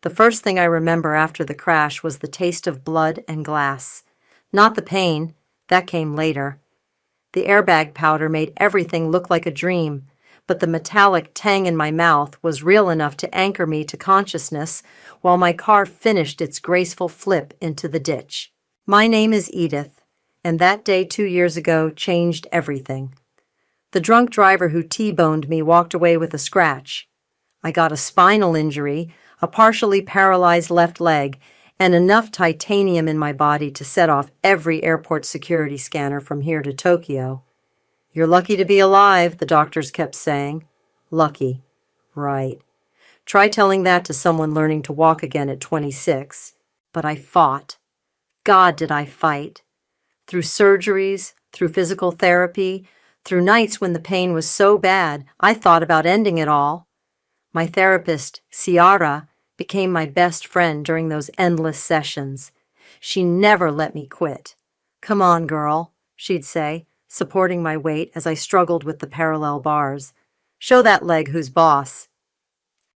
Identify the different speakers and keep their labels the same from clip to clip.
Speaker 1: The first thing I remember after the crash was the taste of blood and glass. Not the pain, that came later. The airbag powder made everything look like a dream, but the metallic tang in my mouth was real enough to anchor me to consciousness while my car finished its graceful flip into the ditch. My name is Edith, and that day 2 years ago changed everything. The drunk driver who T-boned me walked away with a scratch. I got a spinal injury, a partially paralyzed left leg, and enough titanium in my body to set off every airport security scanner from here to Tokyo. "You're lucky to be alive," the doctors kept saying. Lucky. Right. Try telling that to someone learning to walk again at 26. But I fought. God, did I fight. Through surgeries, through physical therapy, through nights when the pain was so bad, I thought about ending it all. My therapist, Ciara, became my best friend during those endless sessions. She never let me quit. "Come on, girl," she'd say, supporting my weight as I struggled with the parallel bars. "Show that leg who's boss."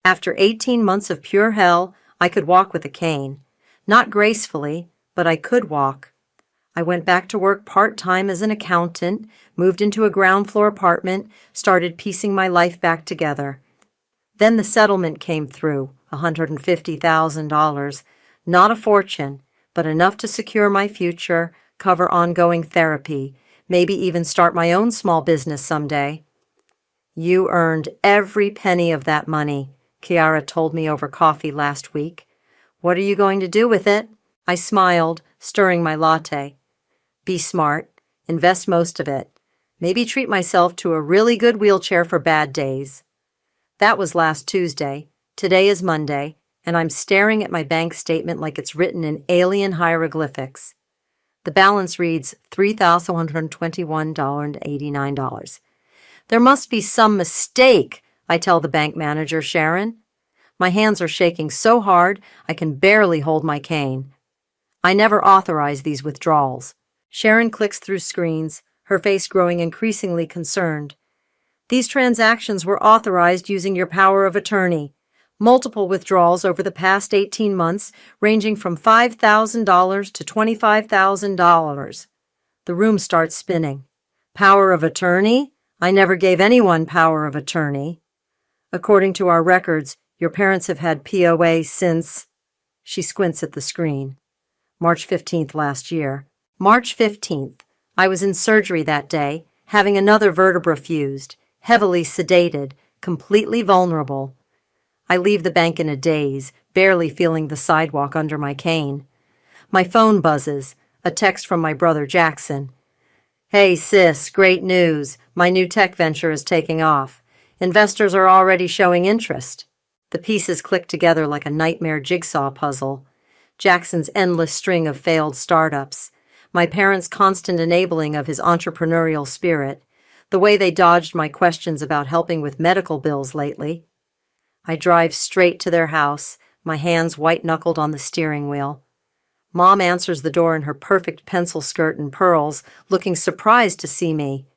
Speaker 1: After 18 months of pure hell, I could walk with a cane. Not gracefully, but I could walk. I went back to work part-time as an accountant, moved into a ground-floor apartment, started piecing my life back together. Then the settlement came through, $150,000. Not a fortune, but enough to secure my future, cover ongoing therapy, maybe even start my own small business someday. "You earned every penny of that money," Chiara told me over coffee last week. "What are you going to do with it?" I smiled, stirring my latte. "Be smart. Invest most of it. Maybe treat myself to a really good wheelchair for bad days." That was last Tuesday. Today is Monday, and I'm staring at my bank statement like it's written in alien hieroglyphics. The balance reads $3,121.89. "There must be some mistake," I tell the bank manager, Sharon. My hands are shaking so hard I can barely hold my cane. "I never authorize these withdrawals." Sharon clicks through screens, her face growing increasingly concerned. "These transactions were authorized using your power of attorney. Multiple withdrawals over the past 18 months, ranging from $5,000 to $25,000. The room starts spinning. "Power of attorney? I never gave anyone power of attorney." "According to our records, your parents have had POA since—" She squints at the screen. "March 15th last year. March 15th. I was in surgery that day, having another vertebra fused, heavily sedated, completely vulnerable. I leave the bank in a daze, barely feeling the sidewalk under my cane. My phone buzzes, a text from my brother Jackson. "Hey sis, great news. My new tech venture is taking off. Investors are already showing interest." The pieces click together like a nightmare jigsaw puzzle. Jackson's endless string of failed startups. My parents' constant enabling of his entrepreneurial spirit. The way they dodged my questions about helping with medical bills lately. I drive straight to their house, my hands white-knuckled on the steering wheel. Mom answers the door in her perfect pencil skirt and pearls, looking surprised to see me.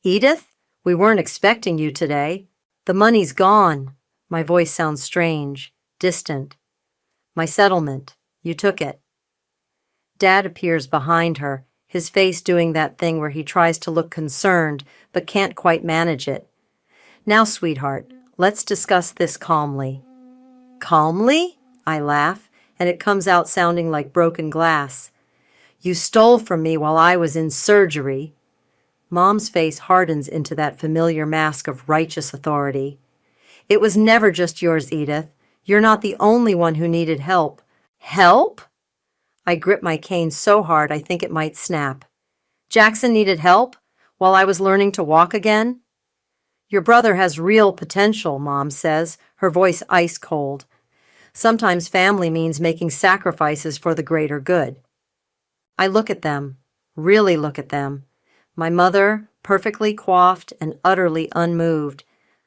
Speaker 1: "Edith, we weren't expecting you today." "The money's gone." My voice sounds strange, distant. "My settlement. You took it." Dad appears behind her, his face doing that thing where he tries to look concerned but can't quite manage it. "Now, sweetheart, let's discuss this calmly." "Calmly?" I laugh, and it comes out sounding like broken glass. "You stole from me while I was in surgery." Mom's face hardens into that familiar mask of righteous authority. "It was never just yours, Edith. You're not the only one who needed help." "Help?" I grip my cane so hard I think it might snap. "Jackson needed help while I was learning to walk again?" "Your brother has real potential," Mom says, her voice ice cold. "Sometimes family means making sacrifices for the greater good." I look at them, really look at them. My mother, perfectly coiffed and utterly unmoved.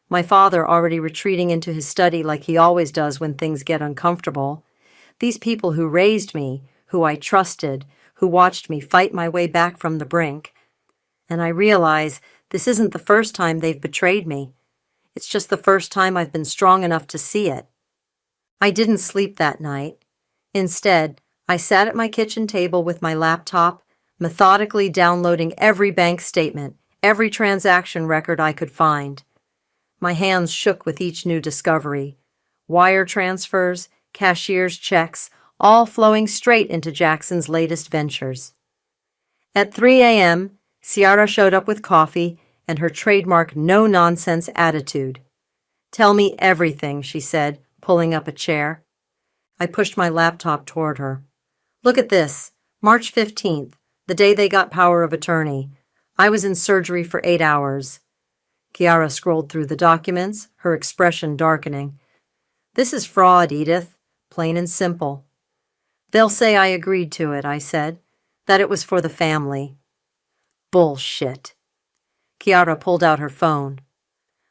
Speaker 1: My father already retreating into his study like he always does when things get uncomfortable. These people who raised me, who I trusted, who watched me fight my way back from the brink. And I realize this isn't the first time they've betrayed me. It's just the first time I've been strong enough to see it. I didn't sleep that night. Instead, I sat at my kitchen table with my laptop, methodically downloading every bank statement, every transaction record I could find. My hands shook with each new discovery. Wire transfers, cashier's checks, all flowing straight into Jackson's latest ventures. At 3 a.m., Ciara showed up with coffee and her trademark no-nonsense attitude. "Tell me everything," she said, pulling up a chair. I pushed my laptop toward her. "Look at this. March 15th, the day they got power of attorney. I was in surgery for 8 hours. Ciara scrolled through the documents, her expression darkening. "This is fraud, Edith. Plain and simple." "They'll say I agreed to it," I said. "That it was for the family." "Bullshit." Ciara pulled out her phone.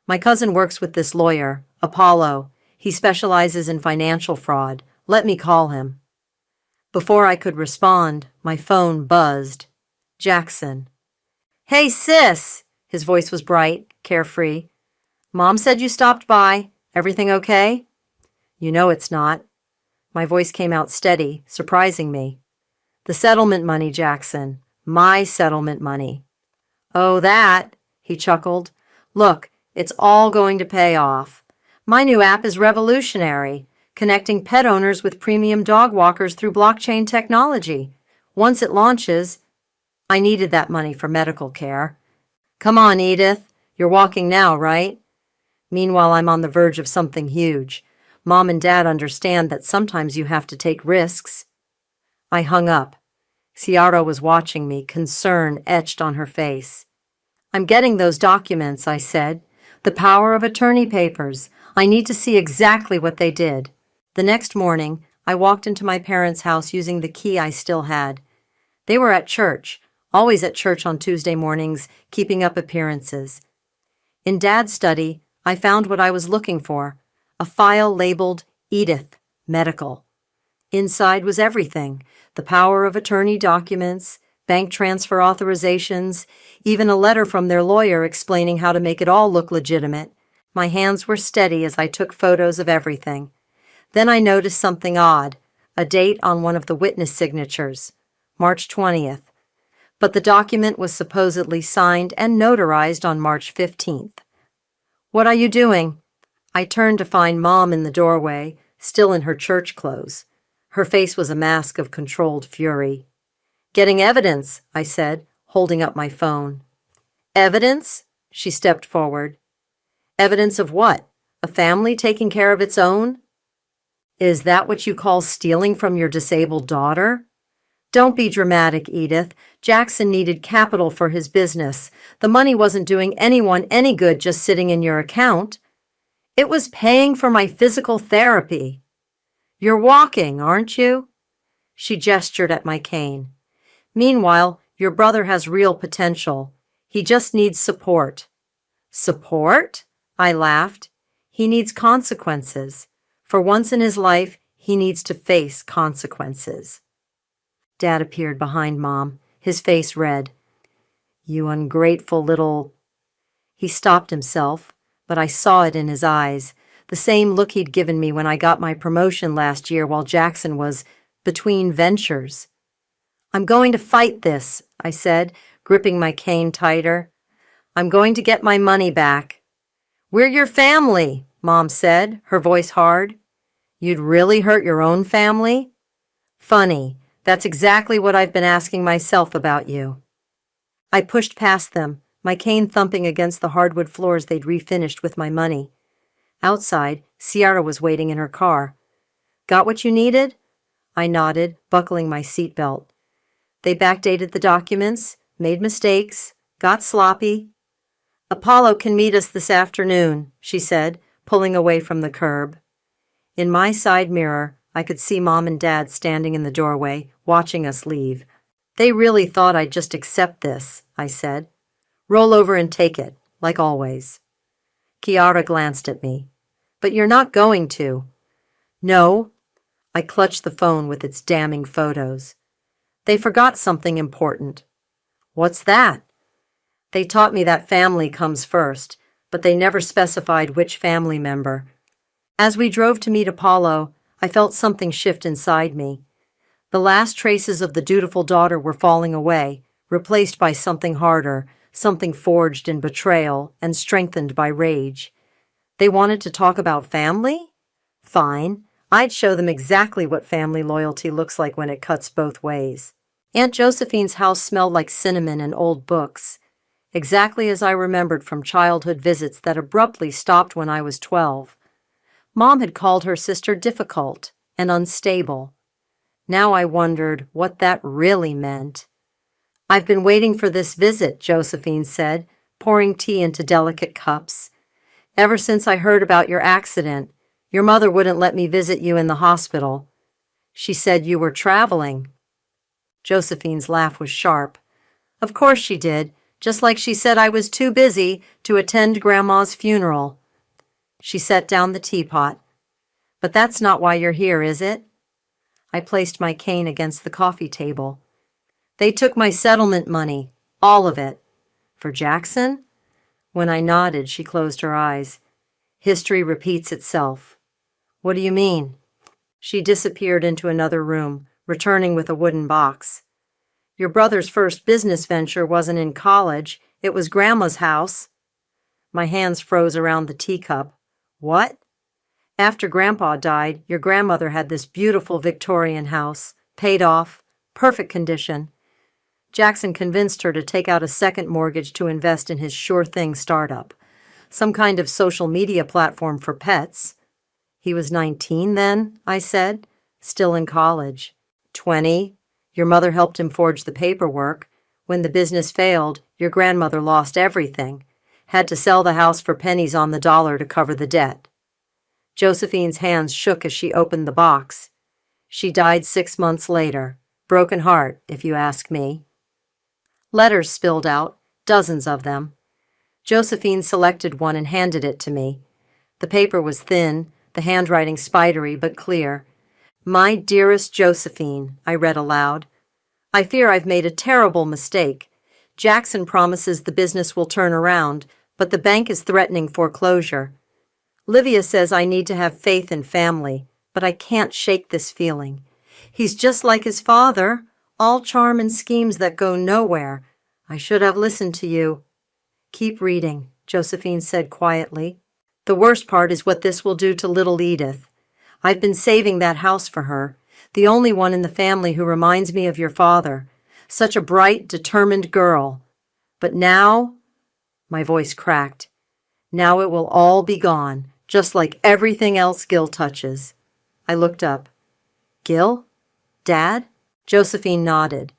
Speaker 1: "My cousin works with this lawyer, Apollo. He specializes in financial fraud. Let me call him." Before I could respond, my phone buzzed. Jackson. "Hey, sis!" His voice was bright, carefree. "Mom said you stopped by. Everything okay?" "You know it's not." My voice came out steady, surprising me. "The settlement money, Jackson. My settlement money." "Oh, that," he chuckled. "Look, it's all going to pay off. My new app is revolutionary, connecting pet owners with premium dog walkers through blockchain technology. Once it launches, I needed that money for medical care. Come on, Edith. You're walking now, right? Meanwhile, I'm on the verge of something huge. Mom and Dad understand that sometimes you have to take risks." I hung up. Ciara was watching me, concern etched on her face. "I'm getting those documents," I said. "The power of attorney papers. I need to see exactly what they did." The next morning, I walked into my parents' house using the key I still had. They were at church, always at church on Tuesday mornings, keeping up appearances. In Dad's study, I found what I was looking for, a file labeled Edith, Medical. Inside was everything, the power of attorney documents, bank transfer authorizations, even a letter from their lawyer explaining how to make it all look legitimate. My hands were steady as I took photos of everything. Then I noticed something odd, a date on one of the witness signatures, March 20th. But the document was supposedly signed and notarized on March 15th. "What are you doing?" I turned to find Mom in the doorway, still in her church clothes. Her face was a mask of controlled fury. "Getting evidence," I said, holding up my phone. "Evidence?" She stepped forward. "Evidence of what? A family taking care of its own? Is that what you call stealing from your disabled daughter?" "Don't be dramatic, Edith. Jackson needed capital for his business. The money wasn't doing anyone any good just sitting in your account. It was paying for my physical therapy." "You're walking, aren't you?" She gestured at my cane. "Meanwhile, your brother has real potential. He just needs support." "Support?" I laughed. "He needs consequences. For once in his life, he needs to face consequences." Dad appeared behind Mom, his face red. "You ungrateful little—" He stopped himself, but I saw it in his eyes, the same look he'd given me when I got my promotion last year while Jackson was between ventures. "I'm going to fight this," I said, gripping my cane tighter. "I'm going to get my money back." "We're your family," Mom said, her voice hard. "You'd really hurt your own family?" "Funny. That's exactly what I've been asking myself about you." I pushed past them, my cane thumping against the hardwood floors they'd refinished with my money. Outside, Ciara was waiting in her car. "Got what you needed?" I nodded, buckling my seatbelt. They backdated the documents, made mistakes, got sloppy. "Apollo can meet us this afternoon," she said, pulling away from the curb. In my side mirror, I could see Mom and Dad standing in the doorway, watching us leave. "They really thought I'd just accept this," I said. "Roll over and take it, like always." Ciara glanced at me. "But you're not going to." "No." I clutched the phone with its damning photos. "They forgot something important." "What's that?" "They taught me that family comes first, but they never specified which family member." As we drove to meet Apollo, I felt something shift inside me. The last traces of the dutiful daughter were falling away, replaced by something harder, something forged in betrayal and strengthened by rage. They wanted to talk about family? Fine. I'd show them exactly what family loyalty looks like when it cuts both ways. Aunt Josephine's house smelled like cinnamon and old books, exactly as I remembered from childhood visits that abruptly stopped when I was 12. Mom had called her sister difficult and unstable. Now I wondered what that really meant. "I've been waiting for this visit," Josephine said, pouring tea into delicate cups. "Ever since I heard about your accident, your mother wouldn't let me visit you in the hospital. She said you were traveling." Josephine's laugh was sharp. "Of course she did, just like she said I was too busy to attend Grandma's funeral." She set down the teapot. "But that's not why you're here, is it?" I placed my cane against the coffee table. "They took my settlement money, all of it." "For Jackson?" When I nodded, she closed her eyes. "History repeats itself." "What do you mean?" She disappeared into another room, returning with a wooden box. "Your brother's first business venture wasn't in college, it was Grandma's house." My hands froze around the teacup. "What?" "After Grandpa died, your grandmother had this beautiful Victorian house, paid off, perfect condition. Jackson convinced her to take out a second mortgage to invest in his sure-thing startup, some kind of social media platform for pets." "He was 19 then," I said, "still in college." 20. Your mother helped him forge the paperwork. When the business failed, your grandmother lost everything, had to sell the house for pennies on the dollar to cover the debt." Josephine's hands shook as she opened the box. "She died 6 months later. Broken heart, if you ask me." Letters spilled out, dozens of them. Josephine selected one and handed it to me. The paper was thin, the handwriting spidery but clear. "My dearest Josephine," I read aloud. "I fear I've made a terrible mistake. Jackson promises the business will turn around, but the bank is threatening foreclosure. Livia says I need to have faith in family, but I can't shake this feeling. He's just like his father, all charm and schemes that go nowhere. I should have listened to you." "Keep reading," Josephine said quietly. "The worst part is what this will do to little Edith. I've been saving that house for her, the only one in the family who reminds me of your father. Such a bright, determined girl. But now," my voice cracked, "now it will all be gone, just like everything else Gil touches." I looked up. "Gil? Dad?" Josephine nodded.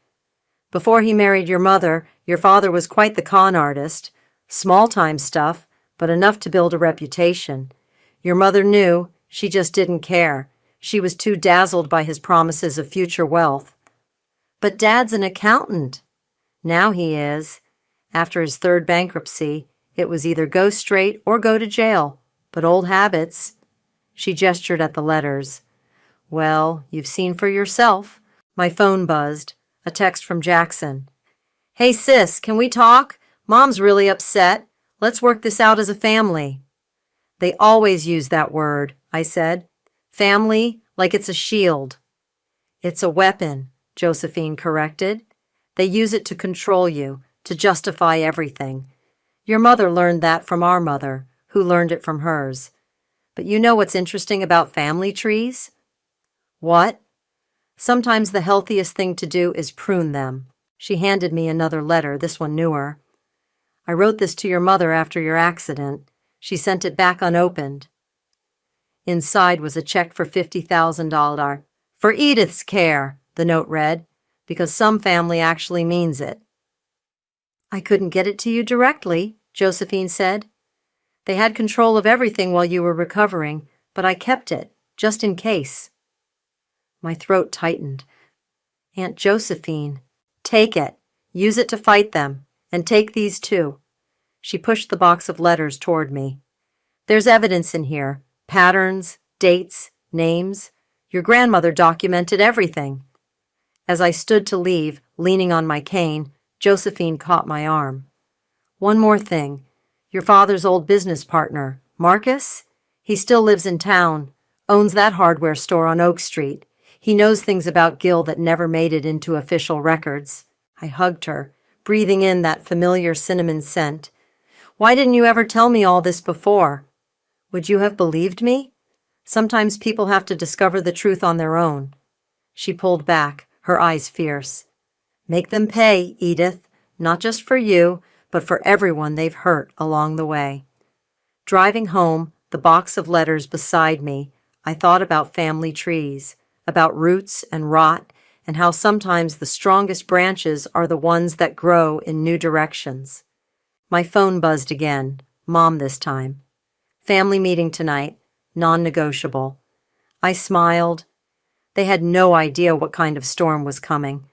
Speaker 1: "Before he married your mother, your father was quite the con artist. Small-time stuff, but enough to build a reputation. Your mother knew, she just didn't care. She was too dazzled by his promises of future wealth." "But Dad's an accountant." "Now he is. After his third bankruptcy, it was either go straight or go to jail. But old habits." She gestured at the letters. "Well, you've seen for yourself." My phone buzzed. A text from Jackson. "Hey sis, can we talk? Mom's really upset. Let's work this out as a family." "They always use that word," I said. "Family, like it's a shield." "It's a weapon," Josephine corrected. "They use it to control you, to justify everything. Your mother learned that from our mother, who learned it from hers. But you know what's interesting about family trees?" "What?" "Sometimes the healthiest thing to do is prune them." She handed me another letter, this one newer. "I wrote this to your mother after your accident. She sent it back unopened." Inside was a check for $50,000. "For Edith's care," the note read, "because some family actually means it." "I couldn't get it to you directly," Josephine said. "They had control of everything while you were recovering, but I kept it, just in case." My throat tightened. "Aunt Josephine." "Take it. Use it to fight them. And take these too." She pushed the box of letters toward me. "There's evidence in here. Patterns, dates, names. Your grandmother documented everything." As I stood to leave, leaning on my cane, Josephine caught my arm. "One more thing. Your father's old business partner, Marcus? He still lives in town. Owns that hardware store on Oak Street. He knows things about Gil that never made it into official records. I hugged her, breathing in that familiar cinnamon scent. Why didn't you ever tell me all this before? Would you have believed me? Sometimes people have to discover the truth on their own. She pulled back, her eyes fierce. Make them pay, Edith, not just for you, but for everyone they've hurt along the way. Driving home, the box of letters beside me, I thought about family trees, about roots and rot, and how sometimes the strongest branches are the ones that grow in new directions. My phone buzzed again, Mom this time. Family meeting tonight, non-negotiable. I smiled. They had no idea what kind of storm was coming.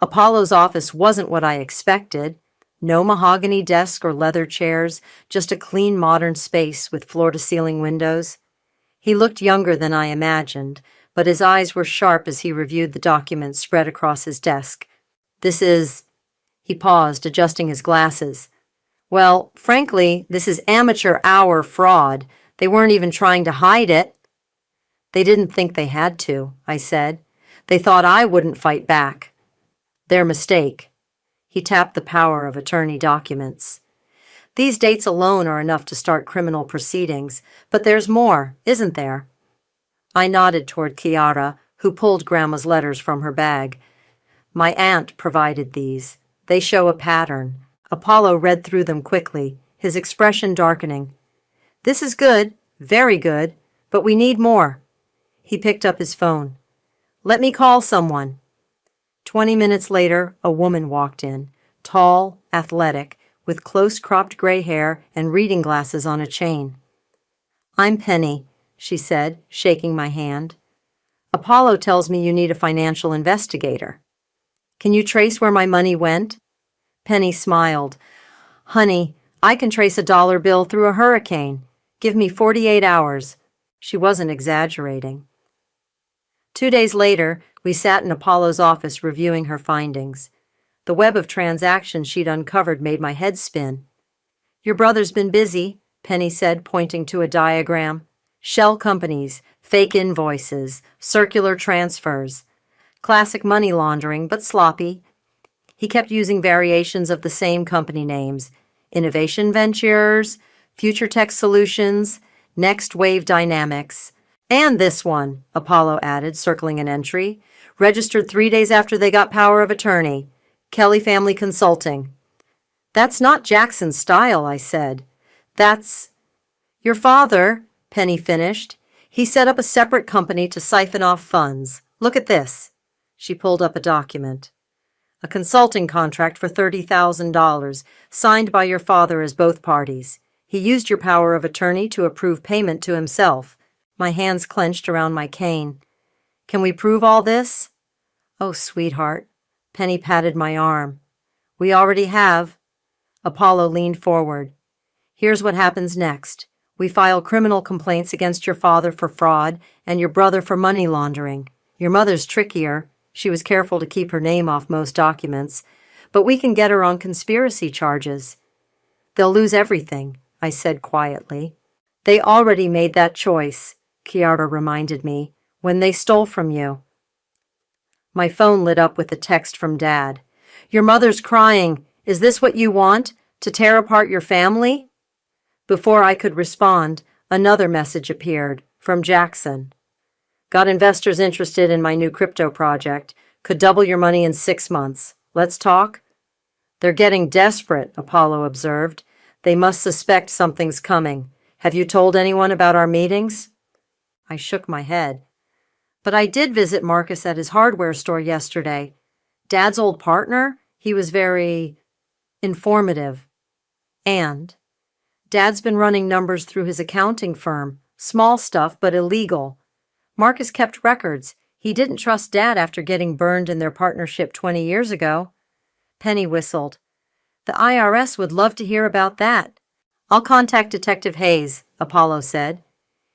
Speaker 1: Apollo's office wasn't what I expected. No mahogany desk or leather chairs, just a clean modern space with floor-to-ceiling windows. He looked younger than I imagined, but his eyes were sharp as he reviewed the documents spread across his desk. This is... He paused, adjusting his glasses. Well, frankly, this is amateur hour fraud. They weren't even trying to hide it. They didn't think they had to, I said. They thought I wouldn't fight back. Their mistake. He tapped the power of attorney documents. These dates alone are enough to start criminal proceedings, but there's more, isn't there? I nodded toward Chiara, who pulled Grandma's letters from her bag. My aunt provided these. They show a pattern. Apollo read through them quickly, his expression darkening. This is good, very good, but we need more. He picked up his phone. Let me call someone. 20 minutes later, a woman walked in, tall, athletic, with close-cropped gray hair and reading glasses on a chain. I'm Penny, she said, shaking my hand. Apollo tells me you need a financial investigator. Can you trace where my money went? Penny smiled. Honey, I can trace a dollar bill through a hurricane. Give me 48 hours. She wasn't exaggerating. 2 days later, we sat in Apollo's office reviewing her findings. The web of transactions she'd uncovered made my head spin. Your brother's been busy, Penny said, pointing to a diagram. Shell companies, fake invoices, circular transfers. Classic money laundering, but sloppy. He kept using variations of the same company names. Innovation Ventures, Future Tech Solutions, Next Wave Dynamics. And this one, Apollo added, circling an entry. Registered 3 days after they got power of attorney. Kelly Family Consulting. That's not Jackson's style, I said. That's... Your father, Penny finished. He set up a separate company to siphon off funds. Look at this. She pulled up a document. A consulting contract for $30,000, signed by your father as both parties. He used your power of attorney to approve payment to himself. My hands clenched around my cane. Can we prove all this? Oh, sweetheart. Penny patted my arm. We already have. Apollo leaned forward. Here's what happens next. We file criminal complaints against your father for fraud and your brother for money laundering. Your mother's trickier. She was careful to keep her name off most documents. But we can get her on conspiracy charges. They'll lose everything, I said quietly. They already made that choice, Chiara reminded me, when they stole from you. My phone lit up with a text from Dad. Your mother's crying. Is this what you want? To tear apart your family? Before I could respond, another message appeared, from Jackson. Got investors interested in my new crypto project. Could double your money in 6 months. Let's talk? They're getting desperate, Apollo observed. They must suspect something's coming. Have you told anyone about our meetings? I shook my head. But I did visit Marcus at his hardware store yesterday. Dad's old partner? He was very informative. And Dad's been running numbers through his accounting firm. Small stuff, but illegal. Marcus kept records. He didn't trust Dad after getting burned in their partnership 20 years ago. Penny whistled. The IRS would love to hear about that. I'll contact Detective Hayes, Apollo said.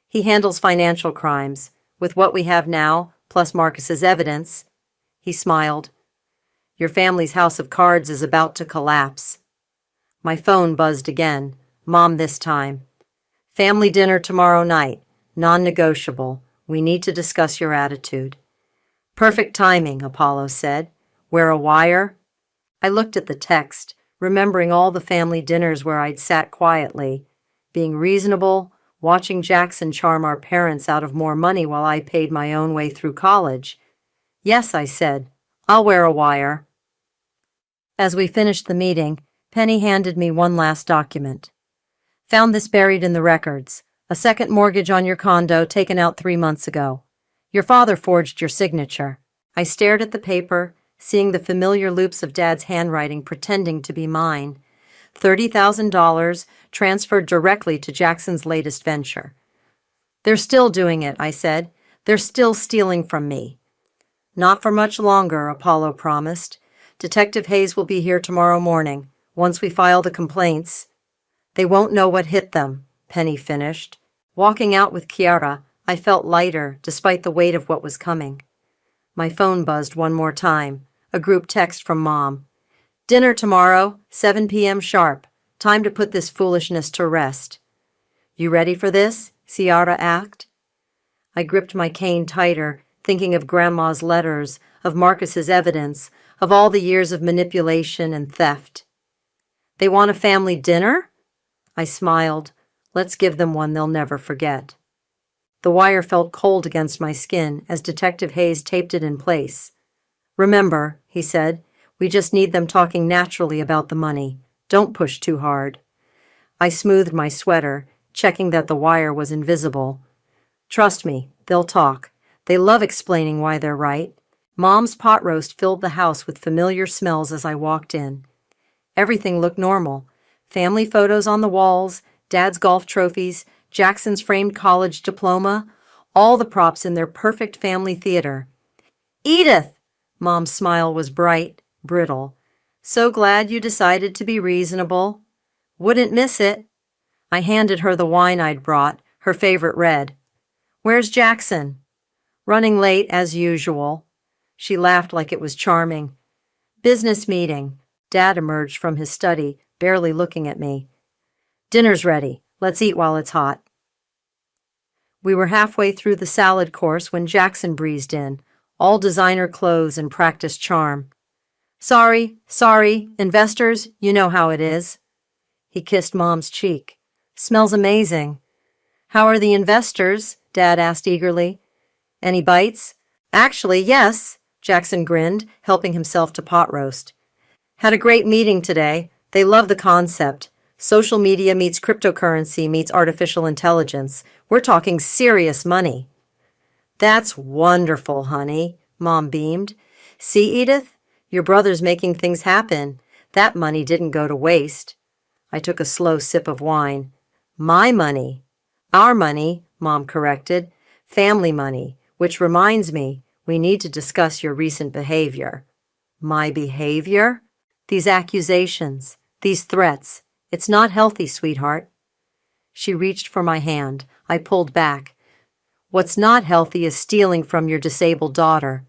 Speaker 1: He handles financial crimes. With what we have now, plus Marcus's evidence. He smiled. Your family's house of cards is about to collapse. My phone buzzed again. Mom this time. Family dinner tomorrow night. Non-negotiable. We need to discuss your attitude. Perfect timing, Apollo said. Wear a wire? I looked at the text, remembering all the family dinners where I'd sat quietly, being reasonable, watching Jackson charm our parents out of more money while I paid my own way through college. Yes, I said. I'll wear a wire. As we finished the meeting, Penny handed me one last document. Found this buried in the records. A second mortgage on your condo taken out 3 months ago. Your father forged your signature. I stared at the paper, seeing the familiar loops of Dad's handwriting pretending to be mine. $30,000 transferred directly to Jackson's latest venture. They're still doing it, I said. They're still stealing from me. Not for much longer, Apollo promised. Detective Hayes will be here tomorrow morning, once we file the complaints. They won't know what hit them, Penny finished. Walking out with Kiara, I felt lighter despite the weight of what was coming. My phone buzzed one more time, a group text from Mom. Dinner tomorrow, 7 p.m. sharp. Time to put this foolishness to rest. You ready for this? Ciara asked. I gripped my cane tighter, thinking of Grandma's letters, of Marcus's evidence, of all the years of manipulation and theft. They want a family dinner? I smiled. Let's give them one they'll never forget. The wire felt cold against my skin as Detective Hayes taped it in place. Remember, he said, we just need them talking naturally about the money. Don't push too hard. I smoothed my sweater, checking that the wire was invisible. Trust me, they'll talk. They love explaining why they're right. Mom's pot roast filled the house with familiar smells as I walked in. Everything looked normal. Family photos on the walls, Dad's golf trophies, Jackson's framed college diploma, all the props in their perfect family theater. Edith! Mom's smile was bright, brittle. So glad you decided to be reasonable. Wouldn't miss it. I handed her the wine I'd brought, her favorite red. Where's Jackson? Running late as usual. She laughed like it was charming. Business meeting. Dad emerged from his study, barely looking at me. Dinner's ready. Let's eat while it's hot. We were halfway through the salad course when Jackson breezed in, all designer clothes and practiced charm. Sorry, investors, you know how it is. He kissed Mom's cheek. Smells amazing. How are the investors? Dad asked eagerly. Any bites? Actually, yes, Jackson grinned, helping himself to pot roast. Had a great meeting today. They love the concept. Social media meets cryptocurrency meets artificial intelligence. We're talking serious money. That's wonderful, honey, Mom beamed. See, Edith? Your brother's making things happen. That money didn't go to waste. I took a slow sip of wine. My money. Our money, Mom corrected. Family money, which reminds me, we need to discuss your recent behavior. My behavior? These accusations, these threats. It's not healthy, sweetheart. She reached for my hand. I pulled back. What's not healthy is stealing from your disabled daughter.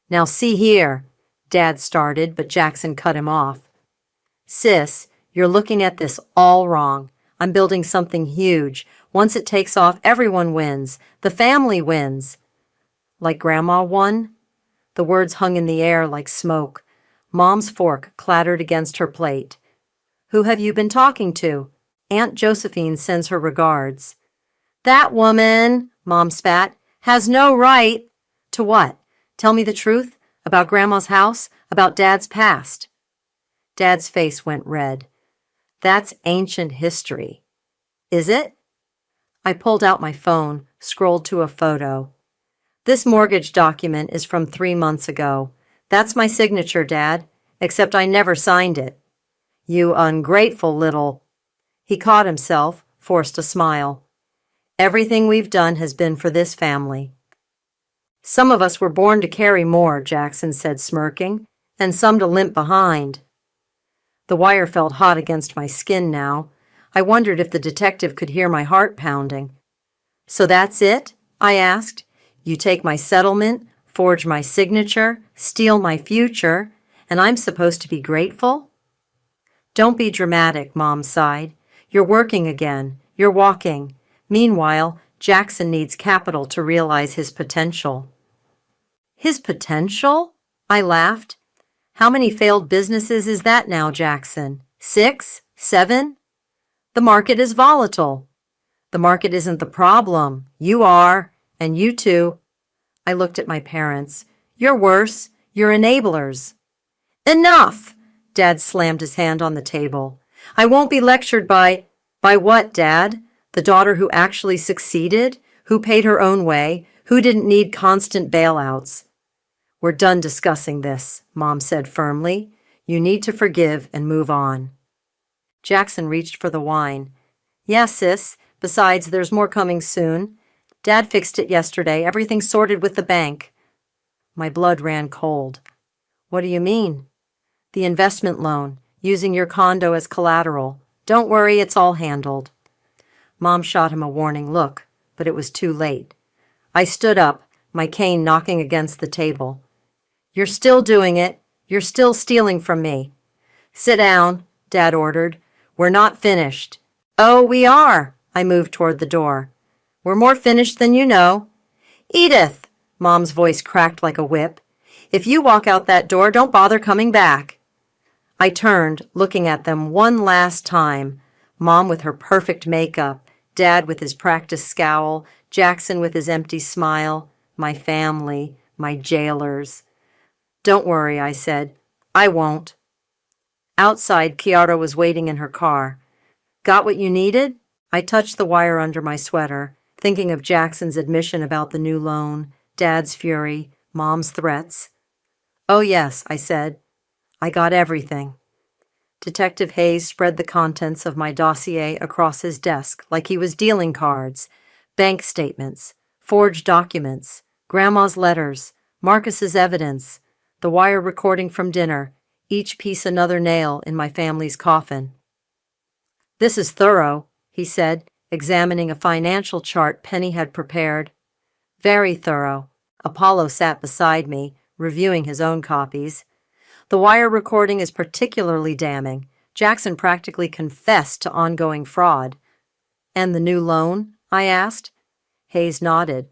Speaker 1: Now see here, Dad started, but Jackson cut him off. Sis, you're looking at this all wrong. I'm building something huge. Once it takes off, everyone wins. The family wins. Like Grandma won? The words hung in the air like smoke. Mom's fork clattered against her plate. Who have you been talking to? Aunt Josephine sends her regards. That woman, Mom spat, has no right. To what? Tell me the truth? About Grandma's house? About Dad's past? Dad's face went red. That's ancient history. Is it? I pulled out my phone, scrolled to a photo. This mortgage document is from 3 months ago. That's my signature, Dad, except I never signed it. You ungrateful little... He caught himself, forced a smile. Everything we've done has been for this family. Some of us were born to carry more, Jackson said, smirking, and some to limp behind. The wire felt hot against my skin now. I wondered if the detective could hear my heart pounding. So that's it? I asked. You take my settlement, forge my signature, steal my future, and I'm supposed to be grateful? Don't be dramatic, Mom sighed. You're working again. You're walking. Meanwhile, Jackson needs capital to realize his potential. His potential? I laughed. How many failed businesses is that now, Jackson? 6? 7? The market is volatile. The market isn't the problem. You are, and you too. I looked at my parents. You're worse. You're enablers. Enough! Dad slammed his hand on the table. I won't be lectured by what, Dad? The daughter who actually succeeded? Who paid her own way? Who didn't need constant bailouts? We're done discussing this, Mom said firmly. You need to forgive and move on. Jackson reached for the wine. Yeah, sis. Besides, there's more coming soon. Dad fixed it yesterday. Everything's sorted with the bank. My blood ran cold. What do you mean? The investment loan, using your condo as collateral. Don't worry, it's all handled. Mom shot him a warning look, but it was too late. I stood up, my cane knocking against the table. You're still doing it. You're still stealing from me. Sit down, Dad ordered. We're not finished. Oh, we are. I moved toward the door. We're more finished than you know. Edith, Mom's voice cracked like a whip. If you walk out that door, don't bother coming back. I turned, looking at them one last time. Mom with her perfect makeup, Dad with his practiced scowl, Jackson with his empty smile, my family, my jailers. Don't worry, I said. I won't. Outside, Kiara was waiting in her car. Got what you needed? I touched the wire under my sweater, thinking of Jackson's admission about the new loan, Dad's fury, Mom's threats. Oh, yes, I said. I got everything. Detective Hayes spread the contents of my dossier across his desk like he was dealing cards, bank statements, forged documents, Grandma's letters, Marcus's evidence, the wire recording from dinner, each piece another nail in my family's coffin. This is thorough, he said, examining a financial chart Penny had prepared. Very thorough. Apollo sat beside me, reviewing his own copies. The wire recording is particularly damning. Jackson practically confessed to ongoing fraud. And the new loan? I asked. Hayes nodded.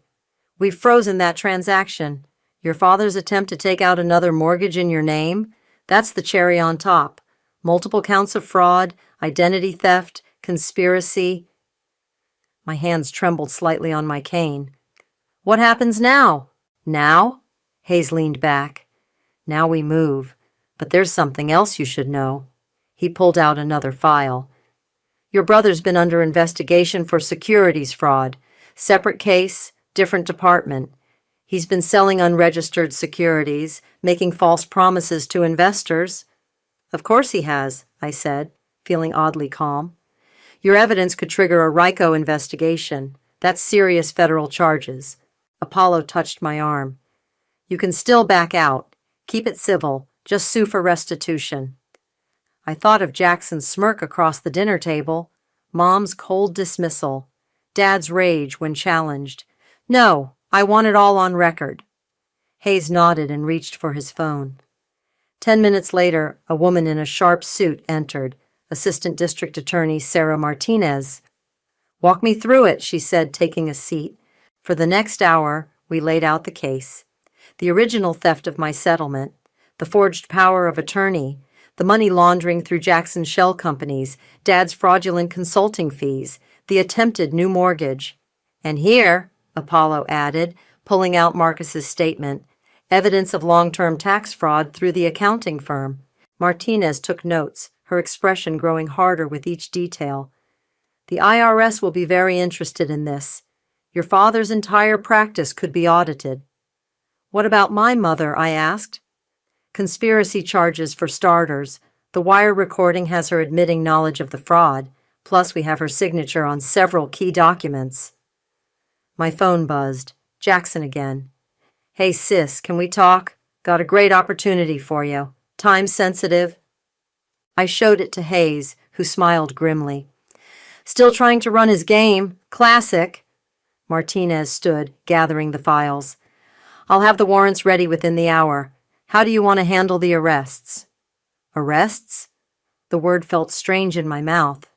Speaker 1: We've frozen that transaction. Your father's attempt to take out another mortgage in your name? That's the cherry on top. Multiple counts of fraud, identity theft, conspiracy. My hands trembled slightly on my cane. What happens now? Now? Hayes leaned back. Now we move. But there's something else you should know. He pulled out another file. Your brother's been under investigation for securities fraud. Separate case, different department. He's been selling unregistered securities, making false promises to investors. Of course he has, I said, feeling oddly calm. Your evidence could trigger a RICO investigation. That's serious federal charges. Apollo touched my arm. You can still back out. Keep it civil. Just sue for restitution. I thought of Jackson's smirk across the dinner table, Mom's cold dismissal, Dad's rage when challenged. No, I want it all on record. Hayes nodded and reached for his phone. 10 minutes later, a woman in a sharp suit entered, Assistant District Attorney Sarah Martinez. Walk me through it, she said, taking a seat. For the next hour, we laid out the case. The original theft of my settlement, the forged power of attorney, the money laundering through Jackson's shell companies, Dad's fraudulent consulting fees, the attempted new mortgage. And here, Apollo added, pulling out Marcus's statement, evidence of long-term tax fraud through the accounting firm. Martinez took notes, her expression growing harder with each detail. The IRS will be very interested in this. Your father's entire practice could be audited. What about my mother? I asked. Conspiracy charges for starters. The wire recording has her admitting knowledge of the fraud, plus we have her signature on several key documents. My phone buzzed. Jackson again. Hey sis, can we talk? Got a great opportunity for you. Time sensitive. I showed it to Hayes, who smiled grimly. Still trying to run his game. Classic. Martinez stood, gathering the files. I'll have the warrants ready within the hour. How do you want to handle the arrests? Arrests? The word felt strange in my mouth.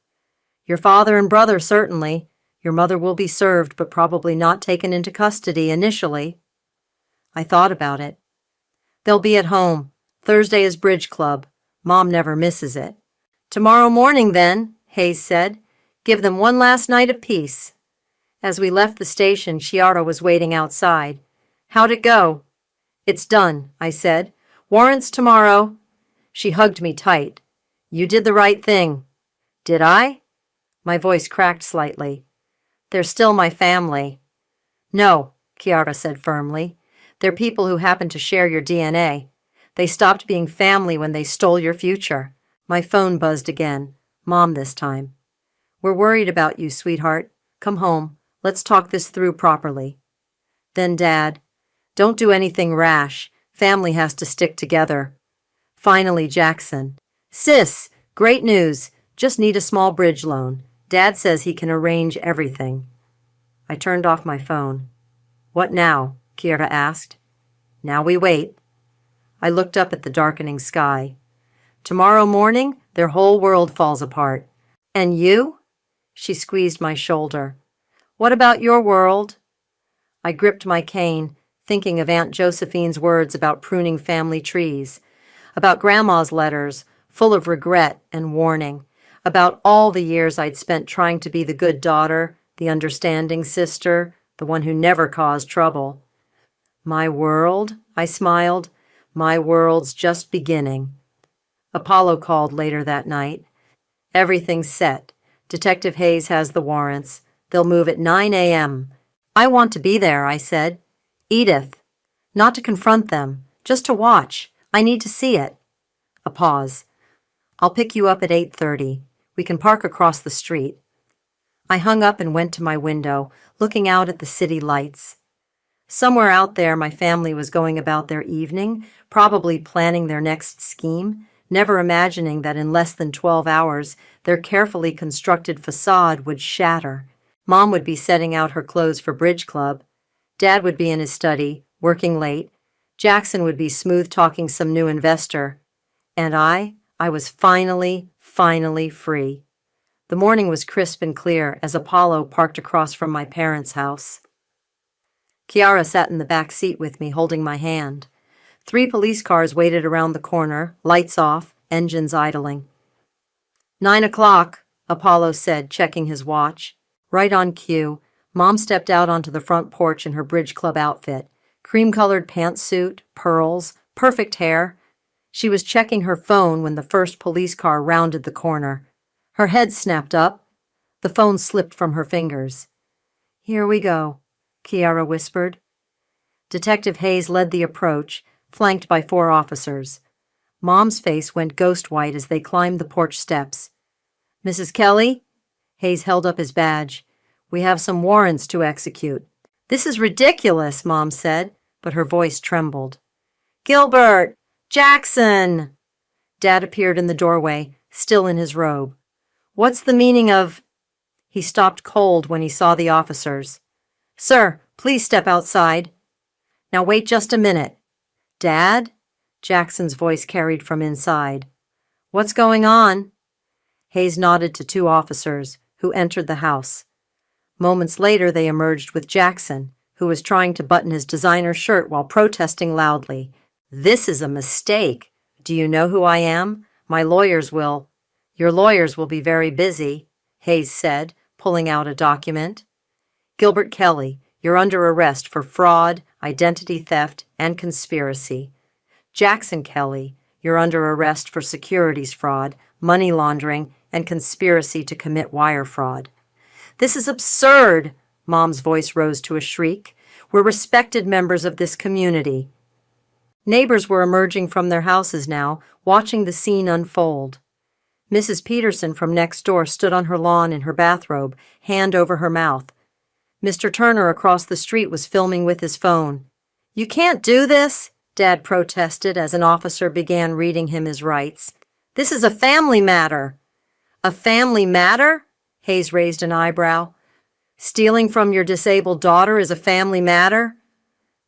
Speaker 1: Your father and brother, certainly. Your mother will be served, but probably not taken into custody initially. I thought about it. They'll be at home. Thursday is bridge club. Mom never misses it. Tomorrow morning, then, Hayes said. Give them one last night of peace. As we left the station, Chiara was waiting outside. How'd it go? It's done, I said. Warrants tomorrow. She hugged me tight. You did the right thing. Did I? My voice cracked slightly. They're still my family. No, Chiara said firmly. They're people who happen to share your DNA. They stopped being family when they stole your future. My phone buzzed again. Mom this time. We're worried about you, sweetheart. Come home. Let's talk this through properly. Then Dad. Don't do anything rash. Family has to stick together. Finally, Jackson. Sis, great news. Just need a small bridge loan. Dad says he can arrange everything. I turned off my phone. What now? Chiara asked. Now we wait. I looked up at the darkening sky. Tomorrow morning, their whole world falls apart. And you? She squeezed my shoulder. What about your world? I gripped my cane, thinking of Aunt Josephine's words about pruning family trees, about Grandma's letters, full of regret and warning, about all the years I'd spent trying to be the good daughter, the understanding sister, the one who never caused trouble. My world, I smiled. My world's just beginning. Apollo called later that night. Everything's set. Detective Hayes has the warrants. They'll move at 9 a.m. I want to be there, I said. Edith. Not to confront them, just to watch. I need to see it. A pause. I'll pick you up at 8:30. We can park across the street. I hung up and went to my window, looking out at the city lights. Somewhere out there, my family was going about their evening, probably planning their next scheme, never imagining that in less than 12 hours, their carefully constructed facade would shatter. Mom would be setting out her clothes for bridge club. Dad would be in his study, working late. Jackson would be smooth-talking some new investor. And I was finally free. The morning was crisp and clear as Apollo parked across from my parents' house. Chiara sat in the back seat with me, holding my hand. 3 police cars waited around the corner, lights off, engines idling. 9 o'clock, Apollo said, checking his watch. Right on cue, Mom stepped out onto the front porch in her bridge club outfit. Cream-colored pantsuit, pearls, perfect hair. She was checking her phone when the first police car rounded the corner. Her head snapped up. The phone slipped from her fingers. Here we go, Chiara whispered. Detective Hayes led the approach, flanked by 4 officers. Mom's face went ghost white as they climbed the porch steps. Mrs. Kelly? Hayes held up his badge. We have some warrants to execute. This is ridiculous, Mom said, but her voice trembled. Gilbert! Jackson! Dad appeared in the doorway, still in his robe. What's the meaning of... He stopped cold when he saw the officers. Sir, please step outside. Now wait just a minute. Dad? Jackson's voice carried from inside. What's going on? Hayes nodded to 2 officers, who entered the house. Moments later, they emerged with Jackson, who was trying to button his designer shirt while protesting loudly. This is a mistake. Do you know who I am? My lawyers will. Your lawyers will be very busy, Hayes said, pulling out a document. Gilbert Kelly, you're under arrest for fraud, identity theft, and conspiracy. Jackson Kelly, you're under arrest for securities fraud, money laundering, and conspiracy to commit wire fraud. This is absurd, Mom's voice rose to a shriek. We're respected members of this community. Neighbors were emerging from their houses now, watching the scene unfold. Mrs. Peterson from next door stood on her lawn in her bathrobe, hand over her mouth. Mr. Turner across the street was filming with his phone. You can't do this, Dad protested as an officer began reading him his rights. This is a family matter. A family matter? Hayes raised an eyebrow. Stealing from your disabled daughter is a family matter?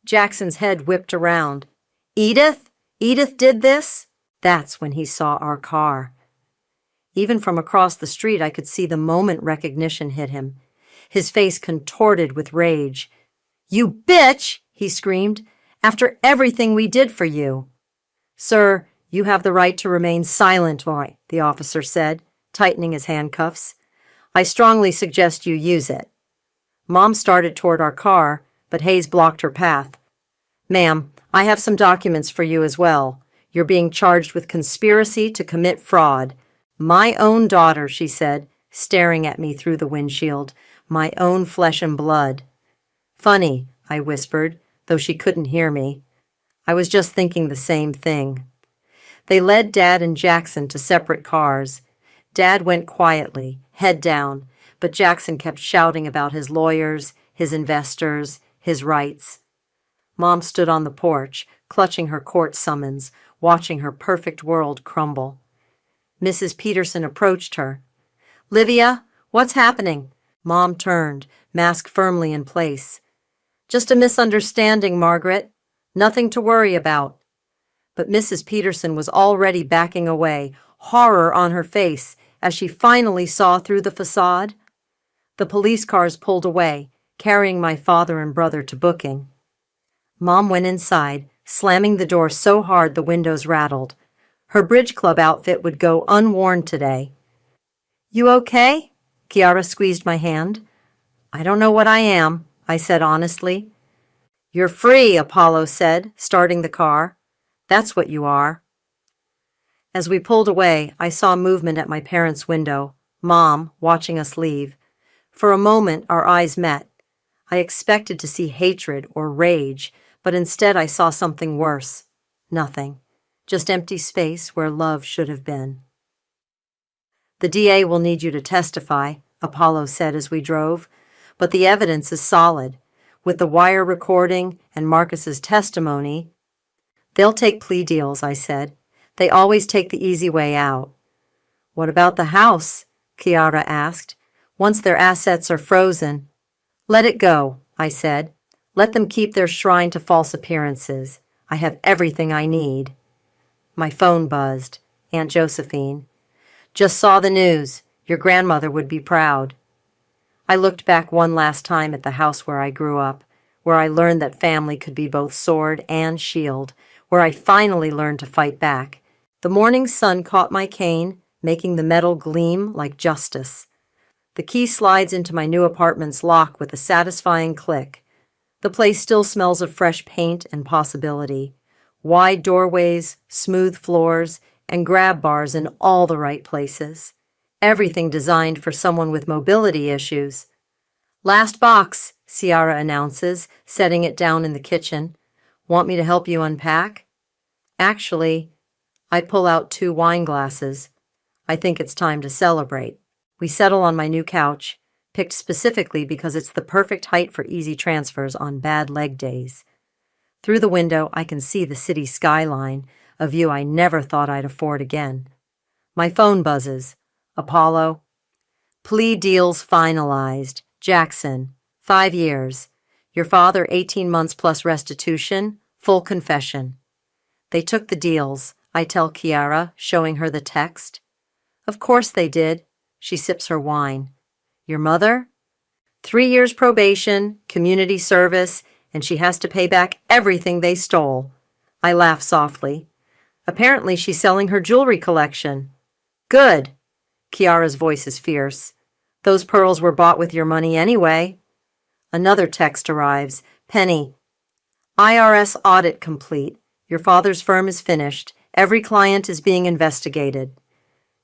Speaker 1: Jackson's head whipped around. Edith? Edith did this? That's when he saw our car. Even from across the street, I could see the moment recognition hit him. his face contorted with rage. "You bitch!" he screamed. "After everything we did for you." "Sir, you have the right to remain silent," the officer said, tightening his handcuffs. "I strongly suggest you use it." Mom started toward our car, but Hayes blocked her path. "Ma'am, I have some documents for you as well. You're being charged with conspiracy to commit fraud." "My own daughter," she said, staring at me through the windshield. "My own flesh and blood." "Funny," I whispered, though she couldn't hear me. I was just thinking the same thing. They led Dad and Jackson to separate cars. Dad went quietly, head down, but Jackson kept shouting about his lawyers, his investors, his rights. Mom stood on the porch, clutching her court summons, watching her perfect world crumble. Mrs. Peterson approached her. "Livia, what's happening?" Mom turned, mask firmly in place. "Just a misunderstanding, Margaret. Nothing to worry about." But Mrs. Peterson was already backing away, horror on her face, as she finally saw through the facade. The police cars pulled away, carrying my father and brother to booking. Mom went inside, slamming the door so hard the windows rattled. Her bridge club outfit would go unworn today. "You okay?" Kiara squeezed my hand. "I don't know what I am," I said honestly. "You're free," Apollo said, starting the car. "That's what you are." As we pulled away, I saw movement at my parents' window, Mom watching us leave. For a moment, our eyes met. I expected to see hatred or rage, but instead I saw something worse. Nothing. Just empty space where love should have been. "The DA will need you to testify," Apollo said as we drove, "but the evidence is solid. With the wire recording and Marcus's testimony—" "They'll take plea deals," I said. "They always take the easy way out." "What about the house?" Kiara asked. "Once their assets are frozen—" "Let it go," I said. "Let them keep their shrine to false appearances. I have everything I need." My phone buzzed. Aunt Josephine. "Just saw the news. Your grandmother would be proud." I looked back one last time at the house where I grew up, where I learned that family could be both sword and shield, where I finally learned to fight back. The morning sun caught my cane, making the metal gleam like justice. The key slides into my new apartment's lock with a satisfying click. The place still smells of fresh paint and possibility. Wide doorways, smooth floors, and grab bars in all the right places. Everything designed for someone with mobility issues. "Last box," Ciara announces, setting it down in the kitchen. "Want me to help you unpack?" Actually, I pull out 2 wine glasses. I think it's time to celebrate. We settle on my new couch, picked specifically because it's the perfect height for easy transfers on bad leg days. Through the window, I can see the city skyline, a view I never thought I'd afford again. My phone buzzes. Apollo. "Plea deals finalized. Jackson, 5 years. Your father 18 months plus restitution, full confession." "They took the deals," I tell Kiara, showing her the text. "Of course they did." She sips her wine. "Your mother?" 3 years probation, community service, and she has to pay back everything they stole. I laugh softly. "Apparently she's selling her jewelry collection." "Good." Kiara's voice is fierce. "Those pearls were bought with your money anyway." Another text arrives. "Penny, IRS audit complete. Your father's firm is finished. Every client is being investigated."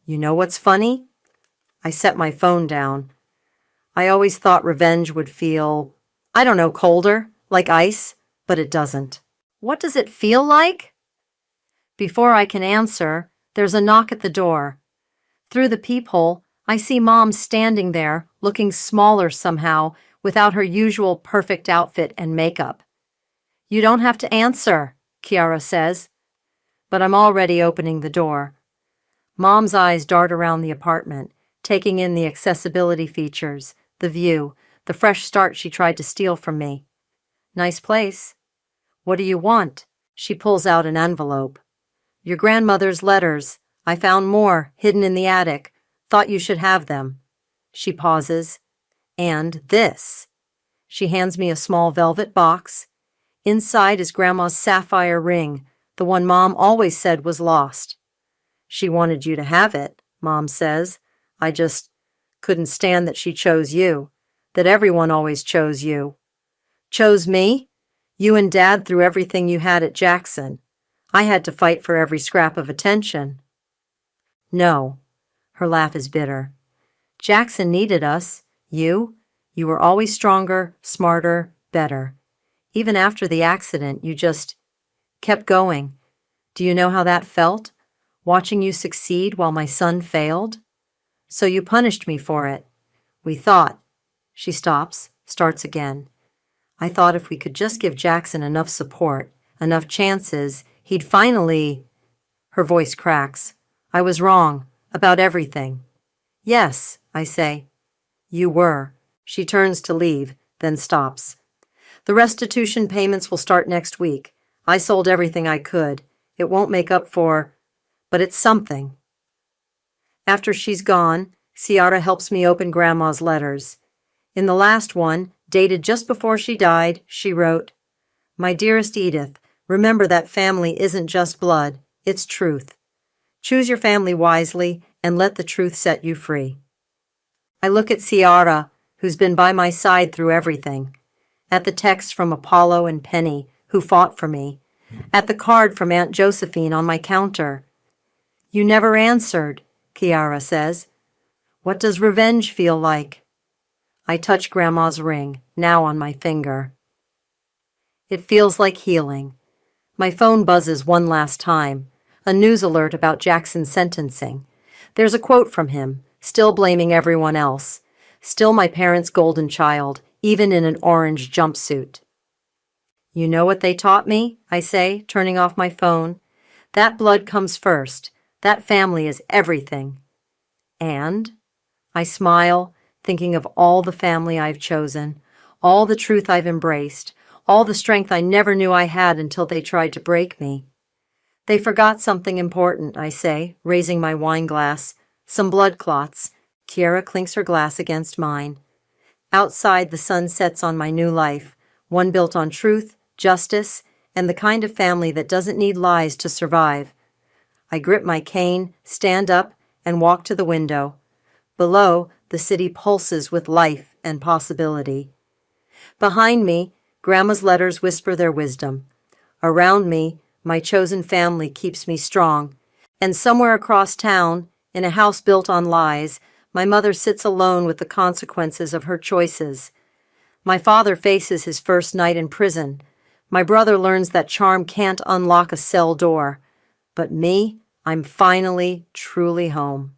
Speaker 1: You know what's funny? I set my phone down. I always thought revenge would feel, I don't know, colder, like ice, but it doesn't. What does it feel like? Before I can answer, there's a knock at the door. Through the peephole, I see Mom standing there, looking smaller somehow, without her usual perfect outfit and makeup. "You don't have to answer," Kiara says. But I'm already opening the door. Mom's eyes dart around the apartment, taking in the accessibility features, the view, the fresh start she tried to steal from me. "Nice place." "What do you want?" She pulls out an envelope. "Your grandmother's letters. I found more, hidden in the attic. Thought you should have them." She pauses. And this. She hands me a small velvet box. Inside is Grandma's sapphire ring, the one Mom always said was lost. She wanted you to have it, Mom says. I just couldn't stand that she chose you, that everyone always chose you. Chose me? You and Dad threw everything you had at Jackson. I had to fight for every scrap of attention. No. Her laugh is bitter. Jackson needed us. You were always stronger, smarter, better. Even after the accident, you just kept going. Do you know how that felt? Watching you succeed while my son failed? So you punished me for it. We thought. She stops, starts again. I thought if we could just give Jackson enough support, enough chances, he'd finally... Her voice cracks. I was wrong. About everything. Yes, I say. You were. She turns to leave, then stops. The restitution payments will start next week. I sold everything I could. It won't make up for... but it's something. After she's gone, Ciara helps me open Grandma's letters. In the last one, dated just before she died, she wrote, My dearest Edith, remember that family isn't just blood, it's truth. Choose your family wisely and let the truth set you free. I look at Ciara, who's been by my side through everything, at the text from Apollo and Penny, who fought for me, at the card from Aunt Josephine on my counter. You never answered, Ciara says. What does revenge feel like? I touch Grandma's ring, now on my finger. It feels like healing. My phone buzzes one last time, a news alert about Jackson's sentencing. There's a quote from him, still blaming everyone else, still my parents' golden child, even in an orange jumpsuit. You know what they taught me? I say, turning off my phone. That blood comes first. That family is everything. And I smile, thinking of all the family I've chosen, all the truth I've embraced, all the strength I never knew I had until they tried to break me. They forgot something important, I say, raising my wine glass. Some blood clots. Ciara clinks her glass against mine. Outside, the sun sets on my new life, one built on truth, justice, and the kind of family that doesn't need lies to survive. I grip my cane, stand up, and walk to the window. Below, the city pulses with life and possibility. Behind me, Grandma's letters whisper their wisdom. Around me, my chosen family keeps me strong. And somewhere across town, in a house built on lies, my mother sits alone with the consequences of her choices. My father faces his first night in prison. My brother learns that charm can't unlock a cell door. But me, I'm finally, truly home.